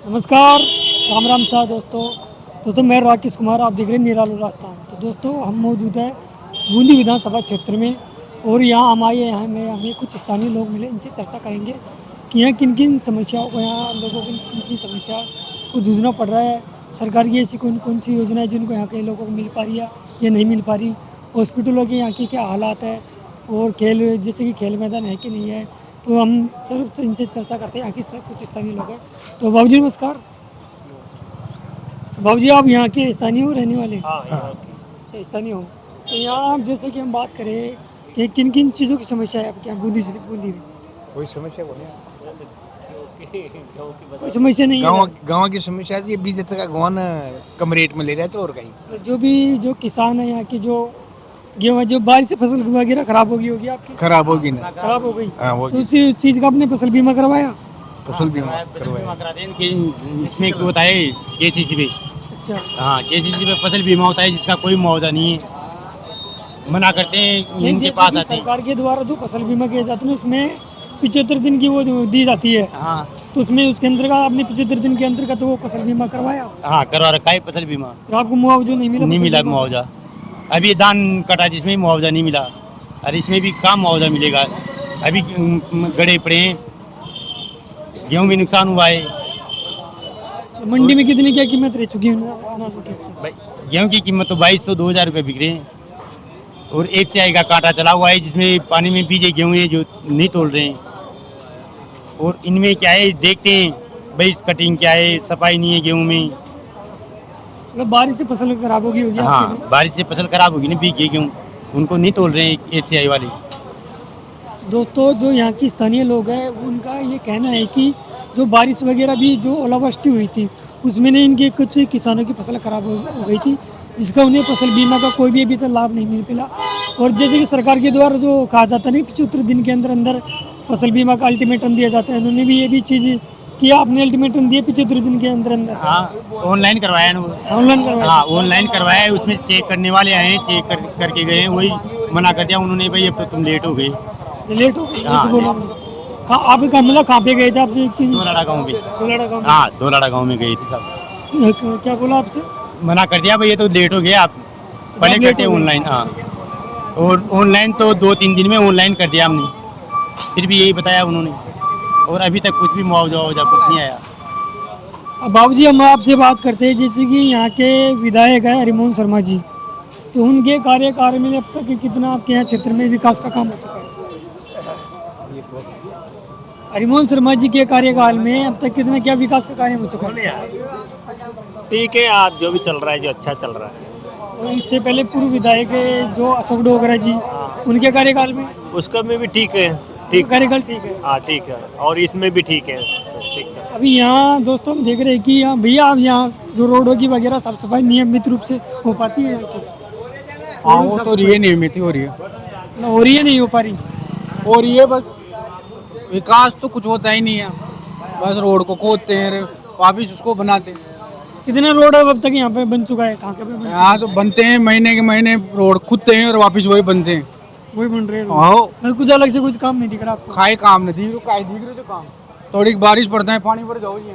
नमस्कार, राम राम सा दोस्तों मैं राकेश कुमार, आप देख रहे हैं निरालू राजस्थान। तो दोस्तों हम मौजूद है बूंदी विधानसभा क्षेत्र में और यहाँ हम आए हैं। हमें कुछ स्थानीय लोग मिले, इनसे चर्चा करेंगे कि यहाँ किन किन समस्याओं को, यहाँ लोगों को किन किन समस्या को जूझना पड़ रहा है। सरकार की ऐसी कौन कौन सी योजना है जिनको यहाँ के लोगों को मिल पा रही है या नहीं मिल पा रही। हॉस्पिटलों के यहाँ की क्या हालात है और खेल, जैसे कि खेल मैदान है कि नहीं है। तो हम सिर्फ इनसे चर्चा करते हैं। यहाँ की कुछ स्थानीय लोग हैं। तो बाबू जी नमस्कार। तो बाबू जी आप यहाँ के स्थानीय हो, रहने वाले? हाँ। अच्छा, स्थानीय हो। तो यहाँ आप जैसे कि हम बात करें कि किन किन चीज़ों की समस्या है आपके यहाँ बूंदी में? कोई समस्या को नहीं, कोई समस्या नहीं है। गाँव की समस्या है, ये बीज का गौन कम रेट में ले रहे थे और कहीं जो किसान है यहाँ की, जो गेहूँ, जो बारिश से फसल वगैरह खराब होगी आपकी? खराब होगी ना। खराब हो गई। हाँ, तो उस चीज़ का आपने फसल बीमा करवाया? फसल बीमा करवाया। कराते हैं कि इसमें क्या होता है केसीसी पे। अच्छा। हाँ, केसीसी पे फसल बीमा होता है जिसका कोई मुआवजा नहीं है। मना करते हैं, इनके पास आते हैं। सरकार के द्वारा जो फसल बीमा किए जाते हैं उसमें 75 दिन की वो दी जाती है। हाँ तो उसमें उसके अंतर्गत आपने 75 दिन के अंतर्गत वो फसल बीमा करवाया? हाँ, करवा रखा है फसल बीमा। तो आपको मुआवजा नहीं मिला? नहीं मिला मुआवजा। अभी धान कटा जिसमें मुआवजा नहीं मिला, और इसमें भी कम मुआवजा मिलेगा। अभी गड़े पड़े हैं, गेहूँ में नुकसान हुआ है। मंडी में कितनी क्या कीमत रह चुकी है अनाजों की? भाई, गेहूँ की कीमत तो 2200-2000 रुपये बिक रहे हैं। और FCI का कांटा चला हुआ है जिसमें पानी में बीजे गेहूँ है जो नहीं तोल रहे हैं। और इनमें क्या है देखते हैं भाई, कटिंग क्या है, सफाई नहीं है गेहूँ में। मतलब बारिश से फसल खराब होगी आपकी? हाँ, बारिश से फसल खराब होगी ना, भीगे गेहूँ उनको नहीं तोल रहे हैं FCI वाले। दोस्तों जो यहाँ की स्थानीय लोग हैं उनका ये कहना है कि जो बारिश वगैरह भी जो ओलावृष्टि हुई थी उसमें ने इनके कुछ किसानों की फसल खराब हो गई थी, जिसका उन्हें फसल बीमा का कोई भी अभी तक लाभ नहीं मिल पाया। और जैसे कि सरकार के द्वारा जो कहा जाता है ना 75 दिन के अंदर अंदर फसल बीमा का अल्टीमेटम दिया जाता है, उन्होंने भी ये भी चीज़ किया, आपने अल्टीमेटम दिया 75 दिन के अंदर अंदर? हाँ, ऑनलाइन करवाया ना। ऑनलाइन करवाया? हाँ, ऑनलाइन करवाया है। उसमें चेक करने वाले आए हैं, चेक करके गए हैं, वही मना कर दिया उन्होंने, भाई अब तो तुम लेट हो गए। लेट हो गई? हाँ, ऐसे बोला? आप मतलब कहाँ पे गए थे आप? दोलाड़ा गाँव में। दोलाड़ा गाँव? हाँ, दोलाड़ा गाँव में गए थे सब। क्या बोला आपसे? मना कर दिया भाई ये तो लेट हो गया, आप पहले करते ऑनलाइन। हाँ, और ऑनलाइन तो 2-3 दिन में ऑनलाइन कर दिया हमने, फिर भी यही बताया उन्होंने। और अभी तक कुछ भी मुआवजा कुछ नहीं आया। अब बाबूजी हम आपसे बात करते हैं, जैसे कि यहाँ के विधायक है हरिमोहन शर्मा जी, तो उनके कार्यकाल में अब तक कितना आपके यहाँ क्षेत्र में विकास का काम हो चुका है? हरिमोहन शर्मा जी के कार्यकाल में अब तक कितना क्या विकास का कार्य हो चुका है? ठीक है, आज जो भी चल रहा है, जो अच्छा चल रहा है। और इससे पहले पूर्व विधायक जो अशोक डोगरा जी, उनके कार्यकाल में? उसका में भी ठीक है, ठीक कार्यकाल ठीक है। हाँ ठीक है, और इसमें भी ठीक है, ठीक है। अभी यहाँ दोस्तों हम देख रहे हैं कि यहाँ भैया आप यहाँ जो रोडों की वगैरह साफ सफाई नियमित रूप से हो पाती है यहाँ की? हाँ, वो तो रही है, नियमित हो रही है। हो रही है, नहीं हो पा रही? और ये बस विकास तो कुछ होता ही नहीं है, बस रोड को खोदते हैं, वापिस उसको बनाते हैं। कितने रोड अब तक यहाँ पे बन चुका है? कहाँ पे बन चुका है? यहाँ तो बनते हैं, महीने के महीने रोड खुदते हैं और वापिस वही बनते हैं। वही बन रहे हैं। आओ, मतलब कुछ अलग से कुछ काम नहीं दिख रहा आपको? खाए काम नहीं दिख रहा, दिख रहे तो काम थोड़ी बारिश पड़ता है, पानी भर जाओ जी।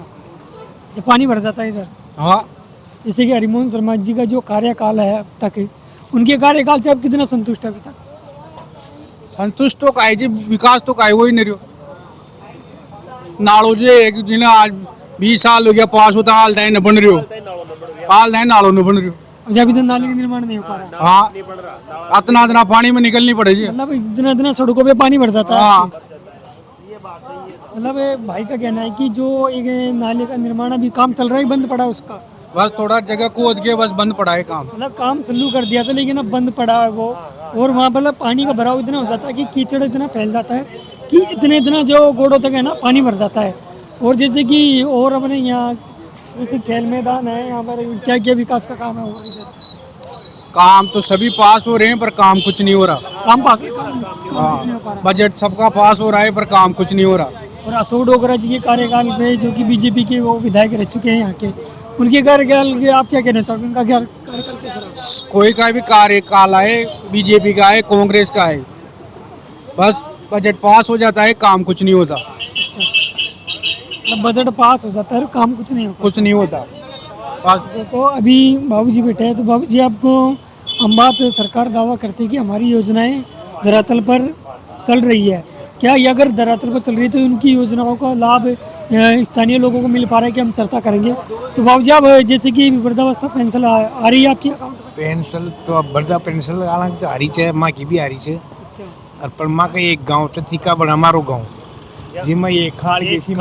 जब पानी भर जाता है इधर? हाँ, जैसे कि हरिमोहन शर्मा जी का जो कार्यकाल है अब तक, उनके कार्यकाल से आप कितना संतुष्ट है अभी तक? संतुष्ट तो काहे जी, विकास तो काहे वही नहीं रहो। नालों से जिन्हें आज 20 साल हो गया पास होता, हाल दाए न बन रही हो, हाल दाए नालों न बन रही हो। अच्छा, अभी तक नाले का निर्माण नहीं हो पा रहा? हाँ, इतना पानी में निकलनी पड़ेगी। मतलब इतना सड़कों पे पानी भर जाता है? हाँ, मतलब भाई का कहना है कि जो एक नाले का निर्माण अभी काम चल रहा है, बंद पड़ा है उसका? बस थोड़ा जगह खोद के बस बंद पड़ा है काम। मतलब काम चालू कर दिया था लेकिन अब बंद पड़ा है वो। और वहाँ पर पानी का भराव इतना हो जाता है कि कीचड़ इतना फैल जाता है कि इतना जो गोड़ों तक है ना पानी भर जाता है। और जैसे कि और अपने यहाँ जैसे खेल मैदान है, यहाँ पर क्या क्या विकास का काम है? काम तो सभी पास हो रहे हैं पर काम कुछ नहीं हो रहा। काम कुछ नहीं हो पा रहा। बजट सबका पास हो रहा है पर काम कुछ नहीं हो रहा। और अशोक डोगरा जी के कार्यकाल में जो कि बीजेपी के वो विधायक रह चुके हैं यहाँ के, उनके कार्यकाल के आप क्या कहना चाहोगे? उनका क्या कार्यकाल कैसा रहा? कोई का भी कार्यकाल आए, बीजेपी का है, कांग्रेस का है, बस बजट पास हो जाता है, काम कुछ नहीं होता। मतलब बजट पास हो जाता है और काम कुछ नहीं होता। कुछ नहीं होता पास। तो अभी बाबूजी बैठे हैं, तो बाबूजी आपको हम बात सरकार दावा करती है कि हमारी योजनाएं धरातल पर चल रही है, क्या ये अगर धरातल पर चल रही है तो उनकी योजनाओं का लाभ स्थानीय लोगों को मिल पा रहा है कि हम चर्चा करेंगे। तो बाबूजी आप जैसे कि वृद्धावस्था पेंशन आ रही है आपके अकाउंट में? पेंशन तो अब बढ़ा पेंशन लगाना तो हारी छे, माँ की भी हारी छे। और पर माँ का एक गांव से तीका बड़ा मारो गांव जिसमें ये खाल जैसी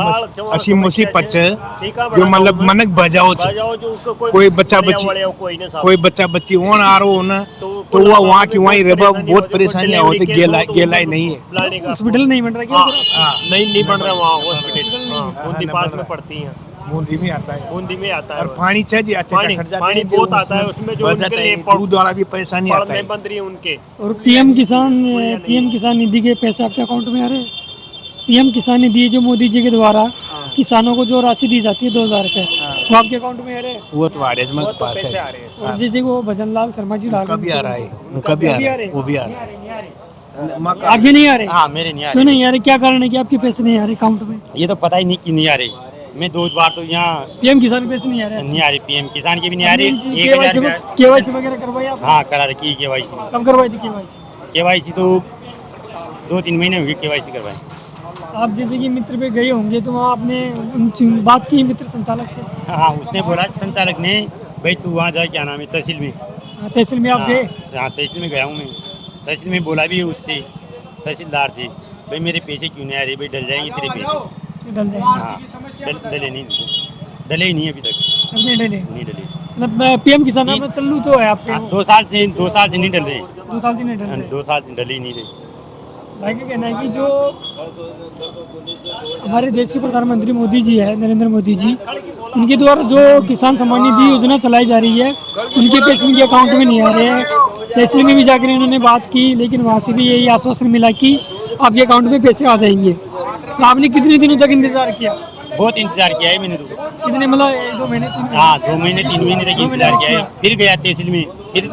असी मुसी पच जो मतलब मनक बजाओ छे। कोई बच्चा बच्ची वहाँ आ रहा हो ना तो वो वहाँ की वहीं रह बहुत परेशानी होती, गेला ही नहीं है। हॉस्पिटल नहीं बन रहा क्या? नहीं बन रहा वहाँ हॉस्पिटल। बूंदी पास में पड़ती हैं, बूंदी में आता है बूंदी में आता है। और पानी चाहिए पानी बहुत आता है उसमें, जो उनके लिए दूध वाला भी परेशानी आता है। बंद रही है उनके। और पीएम किसान निधि के पैसे आपके अकाउंट में आ रहे हैं? पीएम किसान निधि जो मोदी जी के द्वारा किसानों को जो राशि दी जाती है 2000 रुपये, वो आपके अकाउंट में आ रहे हैं? वो तो आर मत पास पैसे आ है। रहे हैं। और जैसे वो भजन लाल शर्मा जी डाल उनका भी आ रहा है, उनका भी आ रहा है, वो भी आ रहा है। आपके नहीं आ रहे? हाँ मेरे नहीं आ क्यों रहे। नहीं आ रहे? क्या कारण है कि आपके पैसे नहीं आ रहे अकाउंट में? ये तो पता ही नहीं क्यों नहीं आ रही। मैं 2 बार तो यहाँ पीएम किसान पैसे नहीं आ रहे? नहीं आ रही, पीएम किसान की भी नहीं आ रही। 1000 केवाईसी वगैरह करवाई आप? हाँ करा रखी केवाईसी। कब करवाई थी केवाईसी? केवाईसी तो 2-3 महीने हुए केवाईसी करवाए। आप जैसे कि मित्र पे गए होंगे तो वहाँ आपने बात की मित्र संचालक से? हाँ उसने बोला संचालक ने, भाई तू वहाँ जा, क्या नाम है, तहसील में। तहसील में आप गए? हाँ तहसील में गया हूँ मैं। तहसील में बोला भी उससे, तहसीलदार से, भाई मेरे पैसे क्यों नहीं आ रहे, भाई डल जाएंगे तेरे पैसे। डल जाएंगे? हाँ डले ही नहीं अभी तक, अपने डले? नहीं डले। मतलब पीएम किसान में चालू तो है आपके? हाँ 2 साल से नहीं डल रहे। 2 साल से नहीं डल रहे? 2 साल से डले ही नहीं रहे। भाई का कहना है कि जो हमारे देश के प्रधानमंत्री मोदी जी है, नरेंद्र मोदी जी, उनके द्वारा जो किसान सम्मान निधि योजना चलाई जा रही है, उनके पैसे उनके अकाउंट में नहीं आ रहे हैं। तहसील में भी जाकर इन्होंने बात की, लेकिन वहाँ से भी यही आश्वासन मिला कि आपके अकाउंट में पैसे आ जाएंगे। तो आपने कितने दिनों तक इंतजार किया? बहुत इंतजार किया है मैंने तो। कितने, मतलब 2 महीने 3 महीने? हाँ 2 महीने 3 महीने तक इंतजार किया है। फिर गया तहसील में, फिर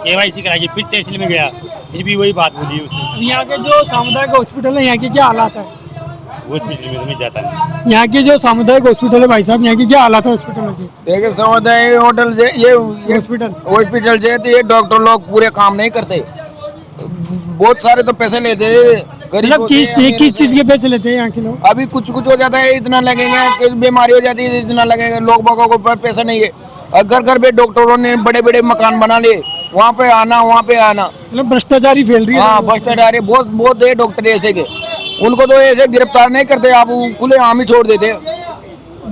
केवाईसी करा के फिर तहसील में गया, फिर भी वही बात बोली उसने। यहाँ के जो सामुदायिक हॉस्पिटल है, यहाँ के क्या हालात है? हॉस्पिटल में तो मैं जाता नहीं। यहाँ के जो सामुदायिक हॉस्पिटल है भाई साहब, यहाँ के क्या हालात है हॉस्पिटल के? देखिए समुदाय होटल से ये हॉस्पिटल से तो ये डॉक्टर लोग पूरे काम नहीं करते, बहुत सारे तो पैसे लेते मतलब किस चीज के पैसे लेते हैं यहाँ के लोग? अभी कुछ हो जाता है इतना लगेगा, कुछ बीमारी हो जाती है इतना लगेगा, लोग बागों को पैसा नहीं है। और घर पे डॉक्टरों ने बड़े बड़े मकान बना लिए, वहाँ पे आना मतलब भ्रष्टाचारी फैल रही है। हाँ भ्रष्टाचारी बहुत है डॉक्टर ऐसे के, उनको तो ऐसे गिरफ्तार नहीं करते, आप खुले आम ही छोड़ देते।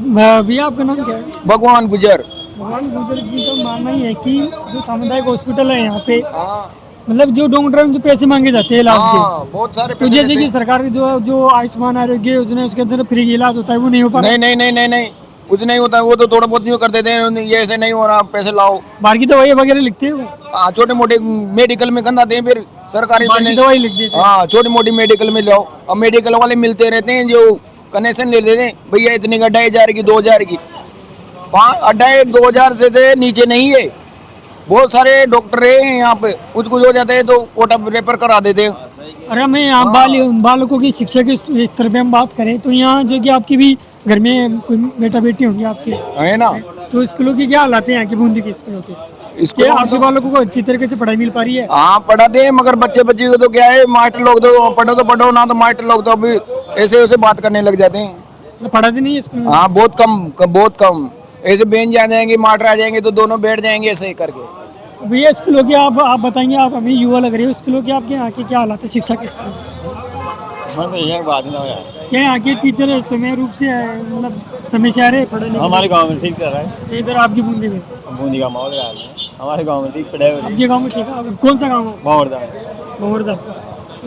भैया आपका नाम क्या है? भगवान गुजर। भगवान गुजर जी का मानना ही है कि जो सामुदायिक हॉस्पिटल है यहाँ पे, मतलब जो डॉक्टर उनसे पैसे मांगे जाते हैं इलाज के, बहुत सारे तो जैसे कि सरकार की जो आयुष्मान आरोग्य योजना है उसके अंदर फ्री इलाज होता है, वो नहीं हो पा रहा? नहीं कुछ नहीं होता, वो तो थोड़ा बहुत न्यू कर देते हैं, ये ऐसे नहीं हो रहा, पैसे लाओ। बाहर की दवाई वगैरह लिखते हैं वो? छोटे मोटे मेडिकल में गंदाते हैं, फिर सरकारी दवाई लिख देते हैं। हाँ छोटी मोटी मेडिकल में लाओ, और मेडिकल वाले मिलते रहते हैं जो कनेक्शन ले लेते हैं, भैया इतनी का 2500 की 2000 की, 2000 से नीचे नहीं है। बहुत सारे डॉक्टर है यहाँ पे, कुछ हो जाते हैं तो कोटा रेफर करा देते हैं। अरे हमें यहाँ बालकों की शिक्षा के स्तर पे हम बात करें तो यहाँ जो कि आपकी भी घर में कोई बेटा बेटी होंगे आपके, है ना, तो स्कूलों की क्या हालात है यहाँ की, बूंदी के स्कूलों के? क्या आपके बालकों को अच्छी तरीके से पढ़ाई मिल पा रही है? हाँ पढ़ाते हैं, मगर बच्चे को तो क्या है, मास्टर लोग तो पढ़ो ना, तो मास्टर लोग तो अभी ऐसे बात करने लग जाते हैं। पढ़ाते नहीं है स्कूल में? हाँ बहुत कम ऐसे बेंच आ जाएंगे, मास्टर आ जाएंगे तो दोनों बैठ जाएंगे ऐसे ही करके। भैया स्कूलों के आप बताएंगे, आप हमें युवा लग रहे हो, स्कूलों के आपके यहाँ के क्या हालात है शिक्षा के? क्या यहाँ के टीचर समय रूप से मतलब समय से आ रहे पढ़ने? हमारे गांव में ठीक कर रहा है। इधर आपकी बूंदी में? बूंदी का माहौल है हमारे गांव में, ठीक पढ़ाई हो रही है। आपके गाँव में ठीक है? कौन सा गाँव है? बावरदा। बावरदा।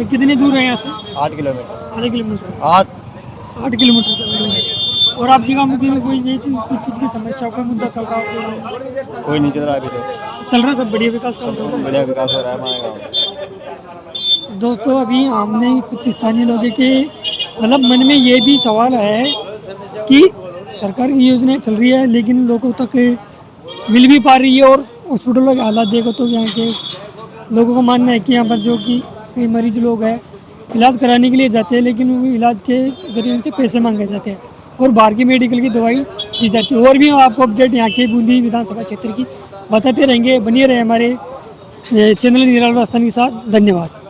कितनी दूर है यहाँ से? 8 किलोमीटर। 8 किलोमीटर? 8 किलोमीटर चल रही है। और आपके गाँव में कोई जैसी कुछ चीज़ की समस्या, कोई मुद्दा चल रहा हो? कोई नहीं चल रहा अभी तो, चल रहा है सब बढ़िया विकास काम चल रहा है? बढ़िया विकास हो रहा है हमारे गाँव में। दोस्तों अभी हमने कुछ स्थानीय लोगों के मतलब मन में ये भी सवाल है कि सरकार की योजनाएं चल रही है लेकिन लोगों तक मिल भी पा रही है, और हॉस्पिटलों के हालात देखो तो यहाँ के लोगों का मानना है कि यहाँ पर जो कि कई मरीज लोग हैं इलाज कराने के लिए जाते हैं, लेकिन वो इलाज के जरिए उनसे पैसे मांगे जाते हैं। और बाहर की मेडिकल की दवाई दी जाती है। और भी हम आपको अपडेट यहाँ के बूंदी विधानसभा क्षेत्र की बताते रहेंगे। बनिए रहे हमारे चैनल निराला राजस्थान के साथ। धन्यवाद।